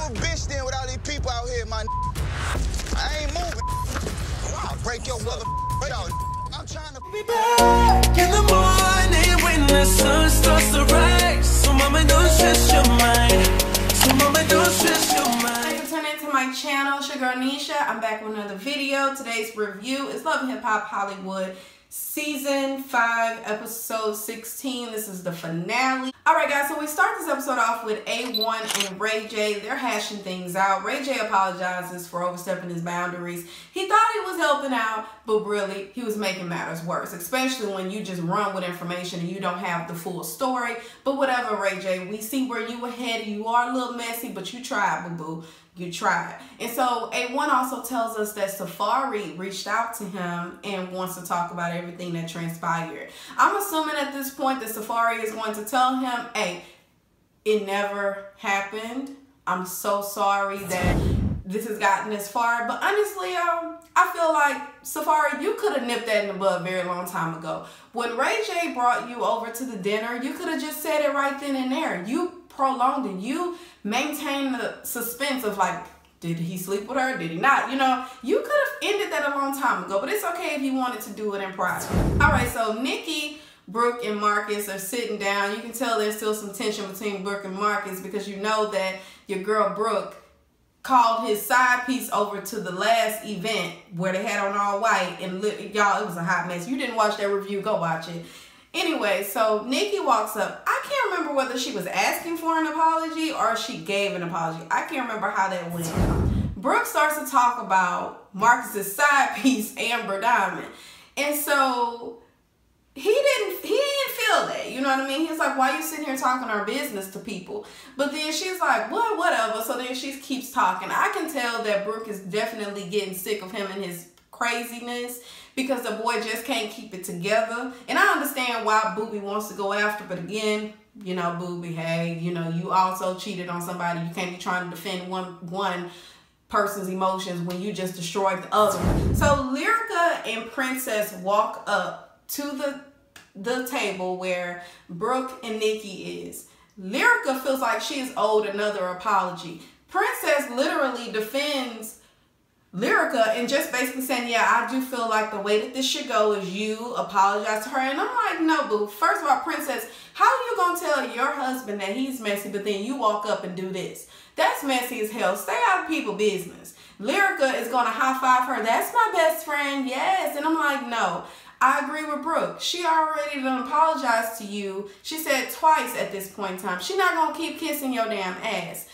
little bitch then with all these people out here, my I ain't moving. I'll break your mother out. I'm trying to be back in the morning when the sun starts to rise. So mama, don't stress your mind. So mama, don't stress your mind. Thanks for tuning into my channel. It's your girl Nesha. I'm back with another video. Today's review is Love and Hip Hop Hollywood Season 5, Episode 16. This is the finale. Alright guys, so we start this episode off with A1 and Ray J. They're hashing things out. Ray J apologizes for overstepping his boundaries. He thought he was helping out, but really, he was making matters worse. Especially when you just run with information and you don't have the full story. But whatever, Ray J, we see where you were headed. You are a little messy, but you tried, boo-boo. You tried. And so A1 also tells us that Safaree reached out to him and wants to talk about everything that transpired. I'm assuming at this point that Safaree is going to tell him, hey, it never happened. I'm so sorry that this has gotten this far. But honestly, I feel like, Safaree, you could have nipped that in the bud a very long time ago. When Ray J brought you over to the dinner, you could have just said it right then and there. You prolonged it. You maintained the suspense of like, did he sleep with her? Did he not? You know, you could have ended that a long time ago, but it's okay if you wanted to do it in private. All right, so Nikki, Brooke, and Marcus are sitting down. You can tell there's still some tension between Brooke and Marcus because you know that your girl Brooke called his side piece over to the last event where they had on all white, and y'all, it was a hot mess. You didn't watch that review, go watch it. Anyway, so Nikki walks up. I can't remember whether she was asking for an apology or she gave an apology. I can't remember how that went. Brooke starts to talk about Marcus's side piece, Amber Diamond. And so he didn't feel that, you know what I mean? He's like, why you sitting here talking our business to people? But then she's like, what, whatever. So then she keeps talking. I can tell that Brooke is definitely getting sick of him and his craziness because the boy just can't keep it together. And I understand why Booby wants to go after, but again, you know, Booby, hey, you know, you also cheated on somebody. You can't be trying to defend one person's emotions when you just destroyed the other. So Lyrica and Princess walk up to the table where Brooke and Nikki is. Lyrica feels like she is owed another apology. Princess literally defends Lyrica and just basically saying, yeah, I do feel like the way that this should go is you apologize to her. And I'm like, no, boo. First of all, Princess, how are you going to tell your husband that he's messy, but then you walk up and do this? That's messy as hell. Stay out of people's business. Lyrica is going to high-five her. That's my best friend. Yes. And I'm like, no. I agree with Brooke. She already done apologized to you. She said twice at this point in time. She's not going to keep kissing your damn ass.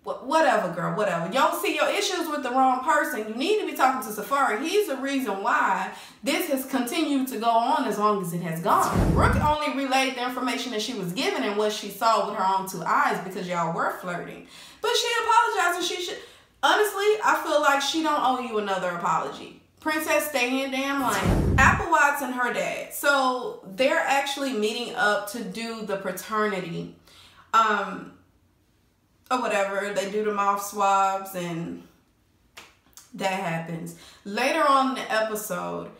Whatever, girl, whatever. Y'all see your issues with the wrong person. You need to be talking to Safaree. He's the reason why this has continued to go on as long as it has gone. Brooke only relayed the information that she was given and what she saw with her own two eyes because y'all were flirting. But she apologized and she should. Honestly, I feel like she don't owe you another apology. Princess, stay in your damn lane. Apple Watts and her dad. So they're actually meeting up to do the paternity. Or whatever, they do the mouth swabs and that happens. Later on in the episode,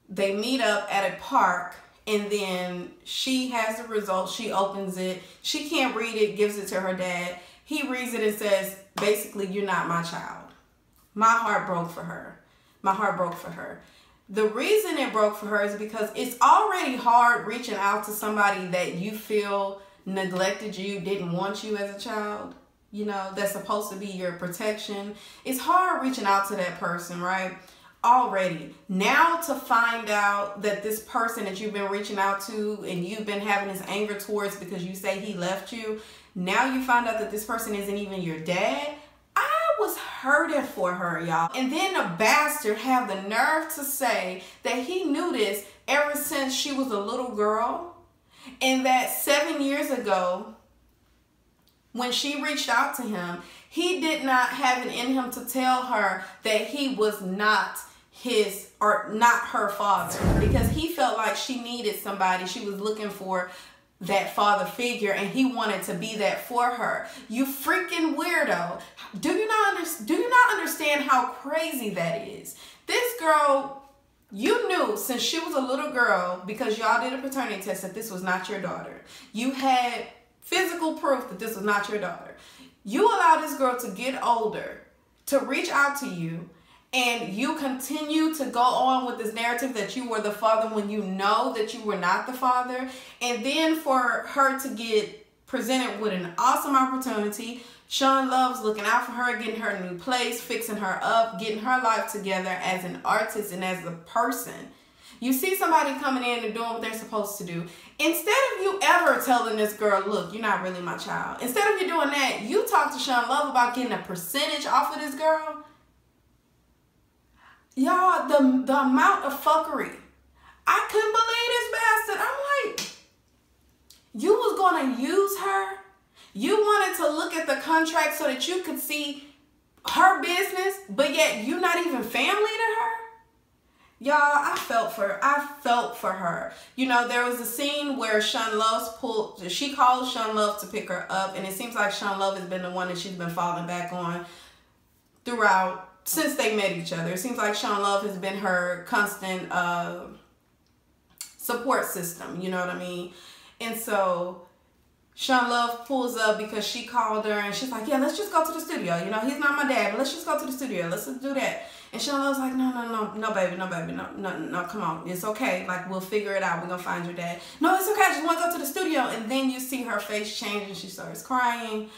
they meet up at a park and then she has the results, she opens it, she can't read it, gives it to her dad. He reads it and says, basically, you're not my child. My heart broke for her. My heart broke for her. The reason it broke for her is because it's already hard reaching out to somebody that you feel neglected you, didn't want you as a child, you know, that's supposed to be your protection. It's hard reaching out to that person, right? Already. Now to find out that this person that you've been reaching out to and you've been having this anger towards because you say he left you, now you find out that this person isn't even your dad. I was hurting for her, y'all. And then the bastard have the nerve to say that he knew this ever since she was a little girl. And that 7 years ago, when she reached out to him, he did not have it in him to tell her that he was not his or not her father because he felt like she needed somebody. She was looking for that father figure and he wanted to be that for her. You freaking weirdo. Do you not understand how crazy that is? This girl, you knew since she was a little girl, because y'all did a paternity test, that this was not your daughter. You had physical proof that this was not your daughter. You allow this girl to get older, to reach out to you, and you continue to go on with this narrative that you were the father when you know that you were not the father. And then for her to get presented with an awesome opportunity, Sean Love's looking out for her, getting her a new place, fixing her up, getting her life together as an artist and as a person. You see somebody coming in and doing what they're supposed to do. Instead of you ever telling this girl, look, you're not really my child. Instead of you doing that, you talk to Sean Love about getting a percentage off of this girl. Y'all, the amount of fuckery. I couldn't believe this bastard. I'm like, you was going to use her. You wanted to look at the contract so that you could see her business, but yet you're not even family to her. Y'all, I felt for her. You know, there was a scene where she called Sean Love to pick her up, and it seems like Sean Love has been the one that she's been falling back on throughout since they met each other. It seems like Sean Love has been her constant support system, you know what I mean? And so Sean Love pulls up because she called her and she's like, yeah, let's just go to the studio. You know, he's not my dad, but let's just go to the studio. Let's just do that. And Sean Love's like, no, baby, no, come on. It's okay. Like, we'll figure it out. We're going to find your dad. No, it's okay. I just want to go to the studio. And then you see her face change and she starts crying.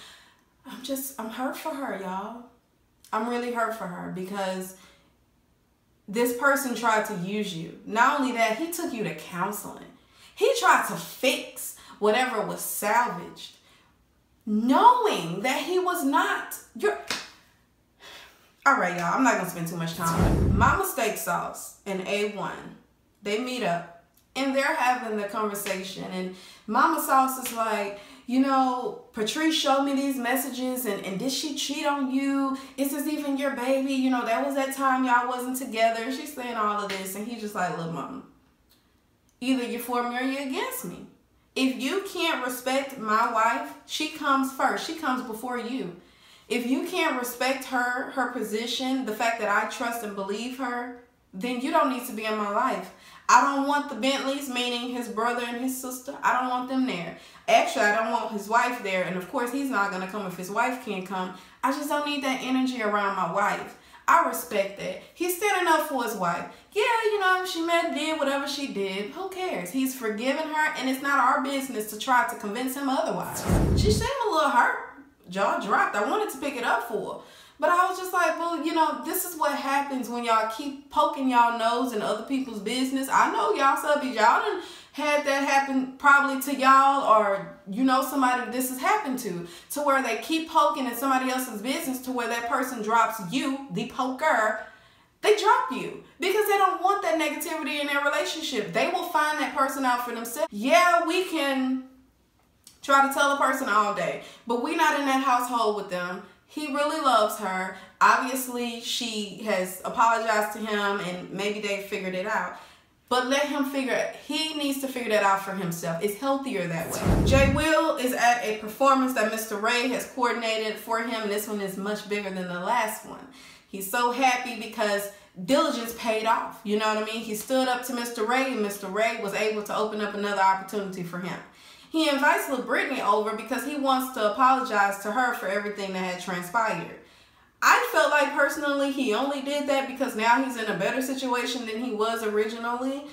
I'm hurt for her, y'all. I'm really hurt for her because this person tried to use you. Not only that, he took you to counseling. He tried to fix whatever was salvaged, knowing that he was not your... All right, y'all, I'm not going to spend too much time. Mama Steak Sauce and A1, they meet up and they're having the conversation. And Mama Sauce is like, you know, Patrice showed me these messages and did she cheat on you? Is this even your baby? You know, that was that time y'all wasn't together. And she's saying all of this. And he's just like, look, mama, either you're for me or you're against me. If you can't respect my wife, she comes first. She comes before you. If you can't respect her position, the fact that I trust and believe her, then you don't need to be in my life. I don't want the Bentleys, meaning his brother and his sister. I don't want them there. Actually, I don't want his wife there. And of course, he's not going to come if his wife can't come. I just don't need that energy around my wife. I respect that. He's standing up for his wife. Yeah, you know, she did whatever she did. Who cares? He's forgiven her, and it's not our business to try to convince him otherwise. She seemed a little hurt. Jaw dropped. I wanted to pick it up for her. But I was just like, well, you know, this is what happens when y'all keep poking y'all nose in other people's business. I know y'all subbies, y'all done had that happen probably to y'all, or you know somebody that this has happened to where they keep poking in somebody else's business to where that person drops you, the poker. They drop you because they don't want that negativity in their relationship. They will find that person out for themselves. Yeah, we can try to tell a person all day, but we're not in that household with them. He really loves her. Obviously, she has apologized to him and maybe they figured it out. But let him he needs to figure that out for himself. It's healthier that way. J Will is at a performance that Mr. Ray has coordinated for him. And this one is much bigger than the last one. He's so happy because diligence paid off. You know what I mean? He stood up to Mr. Ray and Mr. Ray was able to open up another opportunity for him. He invites Lil Brittany over because he wants to apologize to her for everything that had transpired. I felt like personally he only did that because now he's in a better situation than he was originally.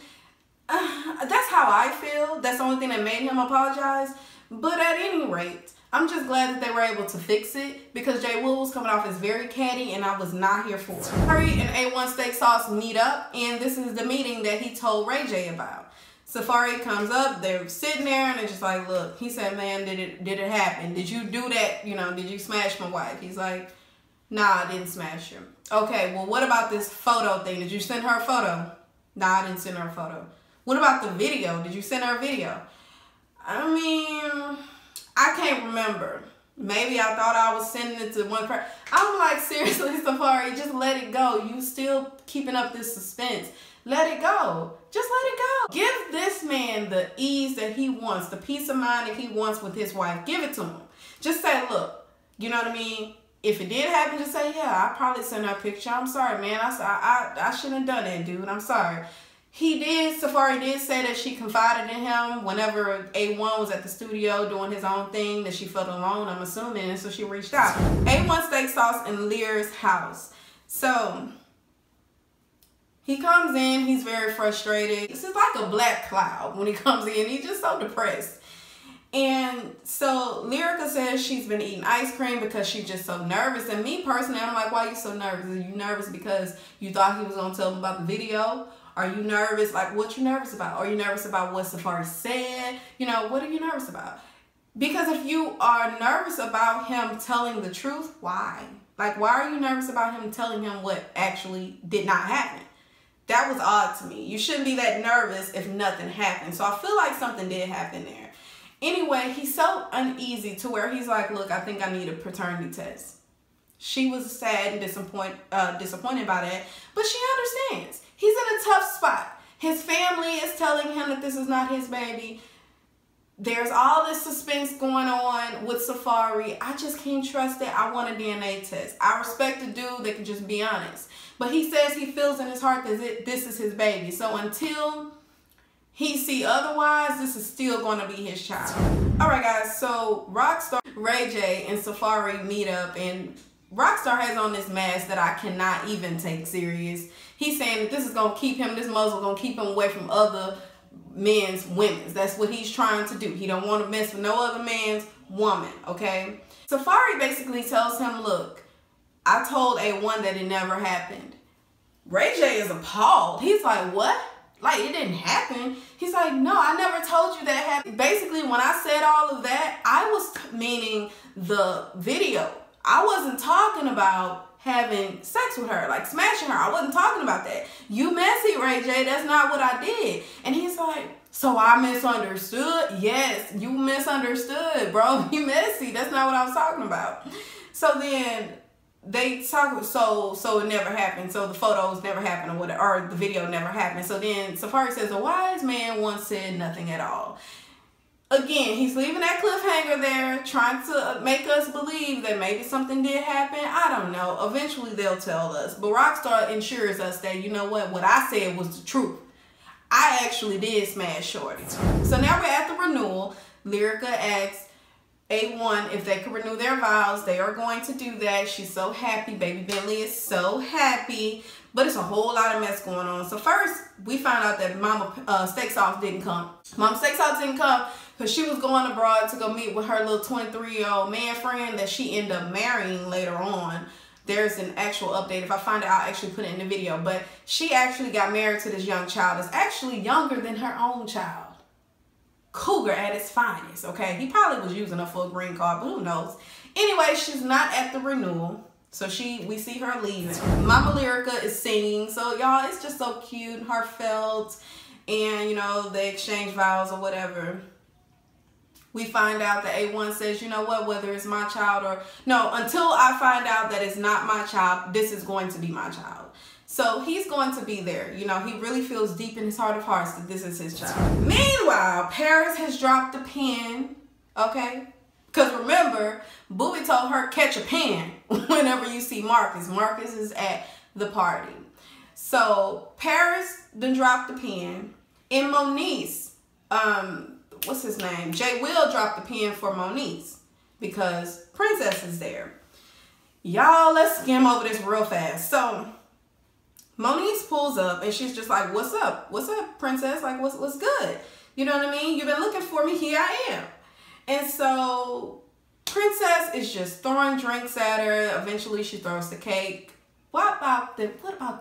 That's how I feel. That's the only thing that made him apologize. But at any rate, I'm just glad that they were able to fix it because J Will was coming off as very catty and I was not here for it. Safaree and A1 Steak Sauce meet up and this is the meeting that he told Ray J about. Safaree comes up, they're sitting there and they're just like, look, he said, man, did it happen? Did you do that? You know, did you smash my wife? He's like, nah, I didn't smash her. Okay, well, what about this photo thing? Did you send her a photo? Nah, I didn't send her a photo. What about the video? Did you send her a video? I mean, I can't remember. Maybe I thought I was sending it to one person. I'm like, seriously, Safaree, just let it go. You still keeping up this suspense. Let it go. Just let it go. Give this man the ease that he wants, the peace of mind that he wants with his wife. Give it to him. Just say, look, you know what I mean? If it did happen, just say, yeah, I probably sent her a picture. I'm sorry, man. I shouldn't have done that, dude. I'm sorry. Safaree did say that she confided in him whenever A1 was at the studio doing his own thing, that she felt alone, I'm assuming, and so she reached out. A1 steak sauce in Lear's house. So he comes in, he's very frustrated. This is like a black cloud when he comes in. He's just so depressed. And so Lyrica says she's been eating ice cream because she's just so nervous. And me personally, I'm like, why are you so nervous? Are you nervous because you thought he was going to tell him about the video? Are you nervous? Like, what you nervous about? Are you nervous about what Safaree said? You know, what are you nervous about? Because if you are nervous about him telling the truth, why? Like, why are you nervous about him telling him what actually did not happen? That was odd to me. You shouldn't be that nervous if nothing happened. So I feel like something did happen there. Anyway, he's so uneasy to where he's like, look, I think I need a paternity test. She was sad and disappointed by that, but she understands. He's in a tough spot. His family is telling him that this is not his baby. There's all this suspense going on with Safaree. I just can't trust it. I want a DNA test. I respect the dude that can just be honest. But he says he feels in his heart that this is his baby. So until he see otherwise, this is still going to be his child. Alright guys, so Rockstar, Ray J, and Safaree meet up, and Rockstar has on this mask that I cannot even take serious. He's saying that this is going to keep him, this muzzle going to keep him away from other men's women. That's what he's trying to do. He don't want to mess with no other man's woman, okay? Safaree basically tells him, look, I told A1 that it never happened. Ray J is appalled. He's like, what? Like, it didn't happen. He's like, no, I never told you that happened. Basically, when I said all of that, I was meaning the video. I wasn't talking about having sex with her, like smashing her. I wasn't talking about that. You messy, Ray J. That's not what I did. And he's like, so I misunderstood? Yes, you misunderstood, bro. You messy. That's not what I was talking about. So then they talk, so it never happened. So the photos never happened or whatever, or the video never happened. So then Safaree says, a wise man once said nothing at all. Again, he's leaving that cliffhanger there, trying to make us believe that maybe something did happen. I don't know. Eventually they'll tell us. But Rockstar ensures us that, you know what I said was the truth. I actually did smash Shorty. So now we're at the renewal. Lyrica asks A1 if they could renew their vows. They are going to do that. She's so happy. Baby Bentley is so happy. But it's a whole lot of mess going on. So first, we found out that Mama Steak Sauce didn't come. Mama Steak Sauce didn't come because she was going abroad to go meet with her little 23-year-old man friend that she ended up marrying later on. There's an actual update. If I find it, I'll actually put it in the video. But she actually got married to this young child that's actually younger than her own child. Cougar at its finest, okay? He probably was using her for a green card, but who knows? Anyway, she's not at the renewal. So we see her leaving. Mama Lyrica is singing. So y'all, it's just so cute and heartfelt. And, you know, they exchange vows or whatever. We find out that A1 says, you know what, whether it's my child or... No, until I find out that it's not my child, this is going to be my child. So he's going to be there. You know, he really feels deep in his heart of hearts that this is his child. Meanwhile, Paris has dropped the pen, okay? Because remember, Booby told her, catch a pen whenever you see Marcus. Marcus is at the party. So Paris then dropped the pen. And Moniece, what's his name? J will drop the pen for Moniece because Princess is there. Y'all, let's skim over this real fast. So Moniece pulls up and she's just like, what's up? What's up, Princess? Like, what's good? You know what I mean? You've been looking for me. Here I am. And so Princess is just throwing drinks at her. Eventually she throws the cake. What about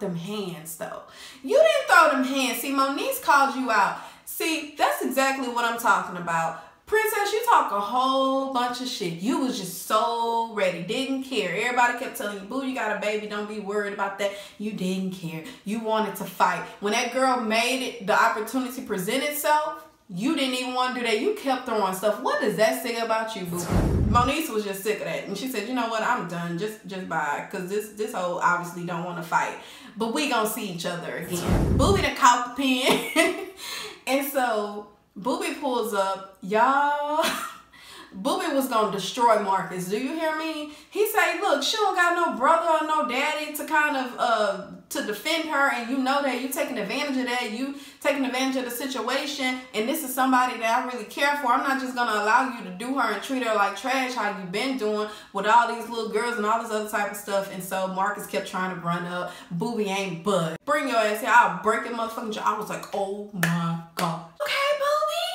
them hands though? You didn't throw them hands. See, Moniece called you out. See, that's exactly what I'm talking about. Princess, you talk a whole bunch of shit. You was just so ready. Didn't care. Everybody kept telling you, boo, you got a baby. Don't be worried about that. You didn't care. You wanted to fight. When that girl made it, the opportunity present itself, you didn't even want to do that. You kept throwing stuff. What does that say about you, boo? Moniece was just sick of that. And she said, you know what? I'm done. Just bye. Because this hoe obviously don't want to fight. But we gonna see each other again. Booby done caught the pen. And so Booby pulls up. Y'all, Booby was gonna destroy Marcus. Do you hear me? He say, look, she don't got no brother or no daddy to kind of to defend her, and you know that you taking advantage of that. You taking advantage of the situation, and this is somebody that I really care for. I'm not just gonna allow you to do her and treat her like trash, how you been doing with all these little girls and all this other type of stuff. And so Marcus kept trying to run up. Booby ain't bud. Bring your ass here. I'll break your motherfucking jaw. I was like, oh my God. Okay, Booby.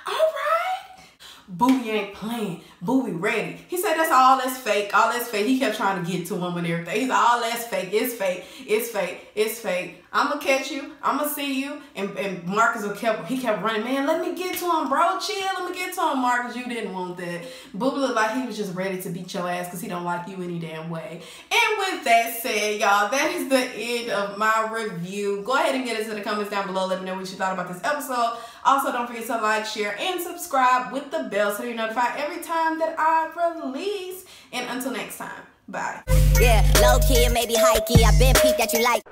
All right. Booby ain't playing. Booby ready. He said that's all that's fake. All that's fake. He kept trying to get to him and everything. He's all that's fake. It's fake. It's fake. It's fake. I'ma catch you. I'ma see you. And Marcus kept running. Man, let me get to him, bro. Chill. Let me get to him, Marcus. You didn't want that. Booby looked like he was just ready to beat your ass because he don't like you any damn way. And with that said, y'all, that is the end of my review. Go ahead and get into the comments down below. Let me know what you thought about this episode. Also, don't forget to like, share, and subscribe with the bell so you're notified every time that I release. And until next time, bye. Yeah, low key and maybe high key. I been peeped that you like.